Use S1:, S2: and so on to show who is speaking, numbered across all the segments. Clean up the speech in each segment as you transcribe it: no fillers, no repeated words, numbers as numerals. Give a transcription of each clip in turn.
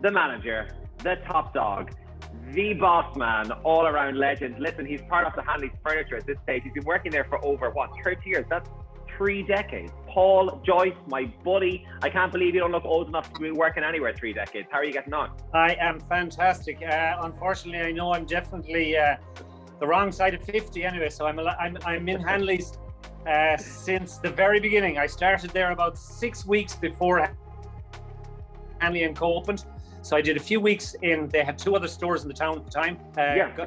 S1: the manager, the top dog, the boss man, all around legend. Listen, he's part of the Hanley's furniture at this stage. He's been working there for over, what, 30 years? That's 3 decades. Paul Joyce, my buddy. I can't believe you don't look old enough to be working anywhere 3 decades. How are you getting on?
S2: I am fantastic. Unfortunately, I know I'm definitely the wrong side of 50 anyway, so I'm in Hanley's since the very beginning. I started there about 6 weeks before Hanley & Co opened. So I did a few weeks they had 2 other stores in the town at the time,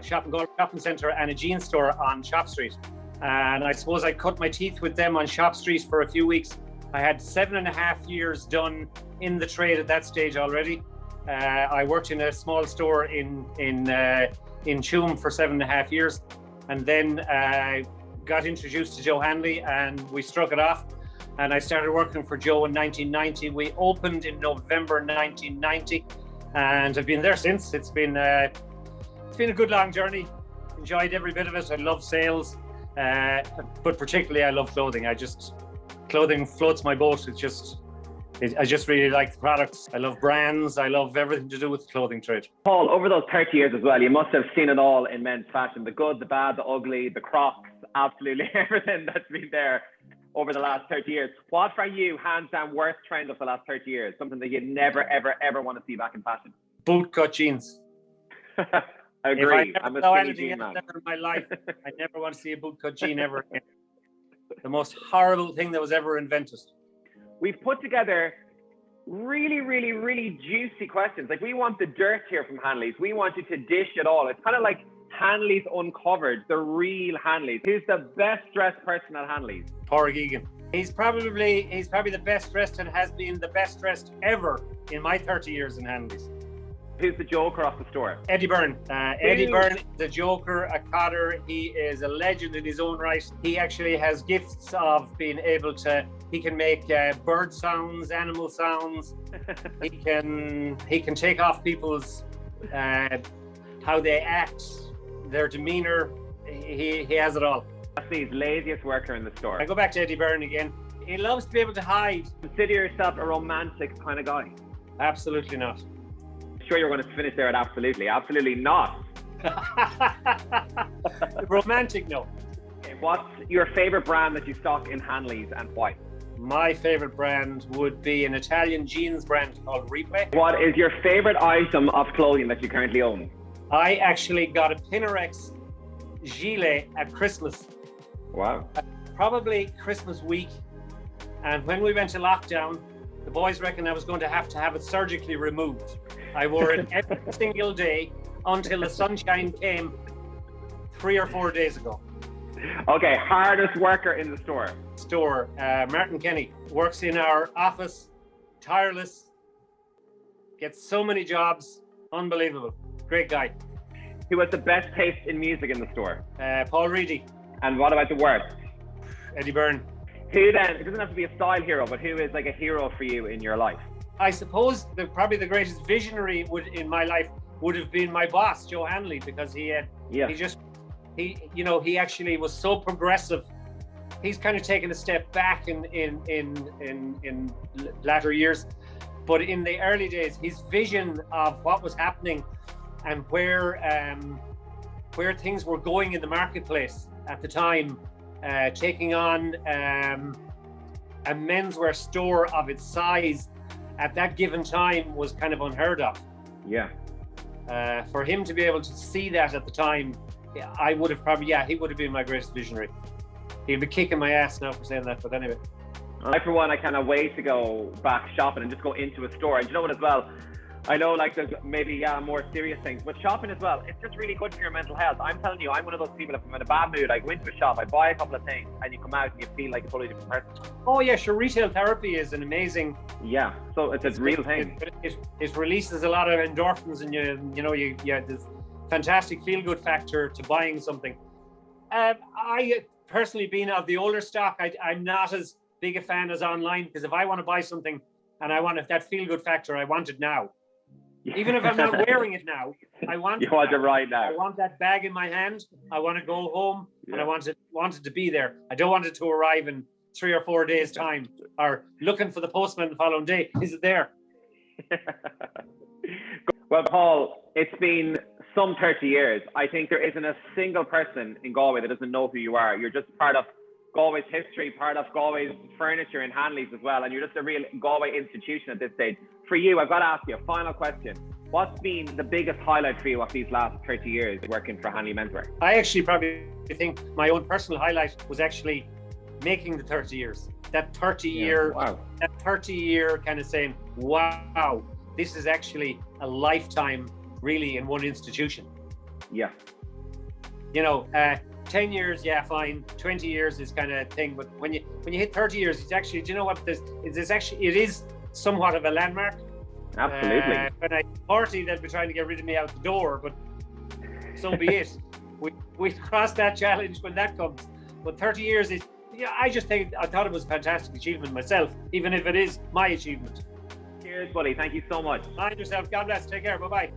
S2: shopping centre and a jeans store on Shop Street. And I suppose I cut my teeth with them on Shop Street for a few weeks. I had 7.5 years done in the trade at that stage already. I worked in a small store in Tuam for 7.5 years, and then got introduced to Joe Hanley, and we struck it off. And I started working for Joe in 1990. We opened in November 1990, and I've been there since. It's been a good long journey. Enjoyed every bit of it. I love sales, but particularly I love clothing. Clothing floats my boat. I just really like the products. I love brands. I love everything to do with the clothing trade.
S1: Paul, over those 30 years as well, you must have seen it all in men's fashion. The good, the bad, the ugly, the Crocs, absolutely everything that's been there over the last 30 years. What for you, hands down, worst trend of the last 30 years? Something that you'd never, ever, ever want to see back in fashion?
S2: Bootcut jeans.
S1: I agree. I'm a skinny jean man.
S2: In my life, I never want to see a bootcut jean ever again. The most horrible thing that was ever invented.
S1: We've put together really, really, really juicy questions. Like, we want the dirt here from Hanley's. We want you to dish it all. It's kind of like Hanley's Uncovered, the real Hanley's. Who's the best dressed person at Hanley's?
S2: Padraig Egan. He's probably the best dressed and has been the best dressed ever in my 30 years in Hanley's.
S1: Who's the joker off the store?
S2: Eddie Byrne. Eddie Byrne, the joker, a cotter. He is a legend in his own right. He actually has gifts of being able to, he can make bird sounds, animal sounds. he can take off people's, how they act, their demeanor. He has it all.
S1: That's the laziest worker in the store.
S2: I go back to Eddie Byrne again. He loves to be able to hide.
S1: Consider yourself a romantic kind of guy?
S2: Absolutely not.
S1: Sure you're going to finish there at absolutely not.
S2: Romantic, no.
S1: Okay, what's your favorite brand that you stock in Hanley's and why?
S2: My favorite brand would be an Italian jeans brand called Replay.
S1: What is your favorite item of clothing that you currently own?
S2: I actually got a Pinorex gilet at Christmas.
S1: Wow.
S2: Probably Christmas week. And when we went to lockdown, the boys reckoned I was going to have it surgically removed. I wore it every single day until the sunshine came 3 or 4 days ago.
S1: Okay, hardest worker in the store?
S2: Martin Kenny, works in our office, tireless, gets so many jobs, unbelievable, great guy.
S1: Who has the best taste in music in the store?
S2: Paul Reedy.
S1: And what about the worst?
S2: Eddie Byrne.
S1: Who then, it doesn't have to be a style hero, but who is like a hero for you in your life?
S2: I suppose probably the greatest visionary in my life would have been my boss, Joe Hanley, because he actually was so progressive. He's kind of taken a step back in latter years, but in the early days, his vision of what was happening and where things were going in the marketplace at the time, taking on a menswear store of its size at that given time was kind of unheard of.
S1: Yeah.
S2: For him to be able to see that at the time, I would have he would have been my greatest visionary. He'd be kicking my ass now for saying that, but anyway.
S1: I, for one, I cannot wait to go back shopping and just go into a store. And you know what as well? I know like there's maybe more serious things, but shopping as well, it's just really good for your mental health. I'm telling you, I'm one of those people, if I'm in a bad mood, I go into a shop, I buy a couple of things, and you come out and you feel like a totally different person.
S2: Oh yeah, sure, retail therapy is an amazing...
S1: Yeah, so it's a real thing.
S2: It releases a lot of endorphins, and you know, there's fantastic feel-good factor to buying something. I personally, being of the older stock, I'm not as big a fan as online, because if I want to buy something and I want that feel-good factor, I want it now. Even if I'm not wearing it now, I want
S1: you want it right now.
S2: I want that bag in my hand. I want to go home, and I want it to be there. I don't want it to arrive in 3 or 4 days' time, or looking for the postman the following day. Is it there?
S1: Well, Paul, it's been some 30 years. I think there isn't a single person in Galway that doesn't know who you are. You're just part of Galway's history, part of Galway's furniture in Hanley's as well, and you're just a real Galway institution at this stage. For you, I've got to ask you a final question. What's been the biggest highlight for you of these last 30 years working for Hanley Menswear?
S2: I actually probably think my own personal highlight was actually making the 30 years. That 30 year kind of saying, wow, this is actually a lifetime really in one institution.
S1: Yeah.
S2: 10 years, yeah, fine. 20 years is kind of thing, but when you hit 30 years, it's actually, do you know what? It is somewhat of a landmark.
S1: Absolutely.
S2: When I 40, they'd be trying to get rid of me out the door, but so be it. We cross that challenge when that comes. But 30 years is, yeah, I thought it was a fantastic achievement myself, even if it is my achievement.
S1: Cheers, buddy. Thank you so much.
S2: Mind yourself. God bless. Take care. Bye-bye.